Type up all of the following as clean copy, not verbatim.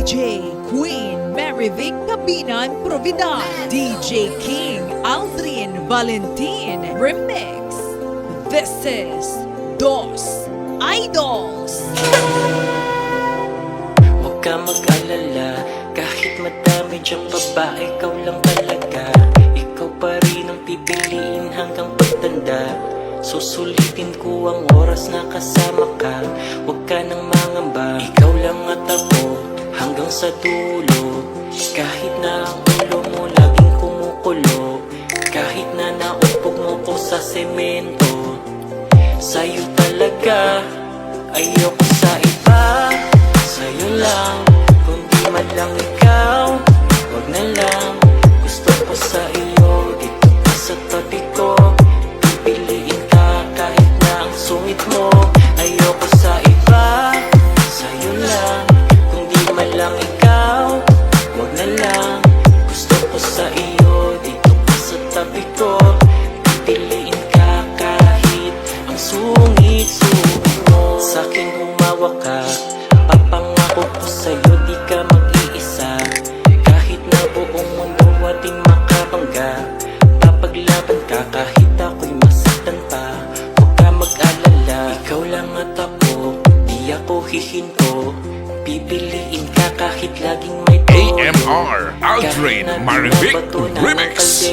DJ Queen Marivic Cabinan Providal, DJ King Aldrin Valentin Remix. This is Dos Idols. Huwag ka mag-alala, kahit madami diyang babae, ikaw lang talaga. Ikaw pa rin ang pipiliin hanggang pagtanda. Susulitin ko ang oras na kasama ka. Huwag ka nang mangamba, ikaw lang at ako hanggang sa dulo. Kahit na ang ulo mo laging kumukulo, kahit na naupog mo ko sa semento, sa'yo talaga, ayoko sa iba. Sa'yo lang, kung di man lang ikaw, wag na lang. Gusto ko sa iyo, dito ka sa tabi ko. Pipiliin ka kahit na ang sungit mo. Ayoko sa iba, sa'yo lang, kung di man lang ikaw, wag na lang. Gusto ko sa iyo, dito ka sa tabi ko. Pipiliin ka kahit ang sungit-sungit mo. Sa'king humawa ka, papangako ko sa'yo di ka mag-iisa. Kahit na buong mundo ating makabangga, papaglaban ka kahit ako'y masaktan pa. Huwag ka mag-alala, ikaw lang at ako, di ako hihinto. Pipiliin ka kahit laging may toyo. AMR Aldrin Marivic Remix.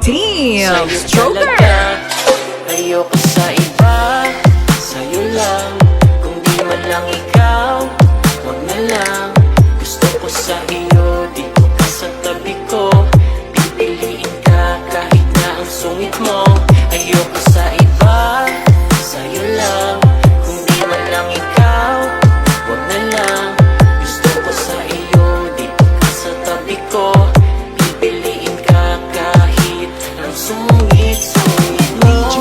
Team Stroker. Ayoko sa iba, sa'yo lang, kung di man lang ikaw, wag na lang. Gusto ko sa iyo, dito ka sa tabi ko. Pipiliin ka kahit na ang sungit mo. Ayoko sa iba, sa'yo lang, kung di man lang ikaw, wag na lang. Gusto ko sa iyo, dito ka sa tabi ko. Pipiliin ka kahit ang sungit-sungit mo. DJ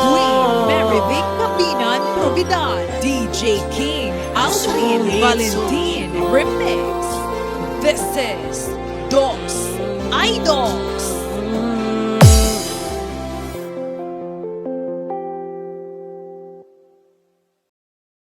Queen Marivic Cabinan Providal, DJ King Aldrin Valentin Remix. This is Dos Idols.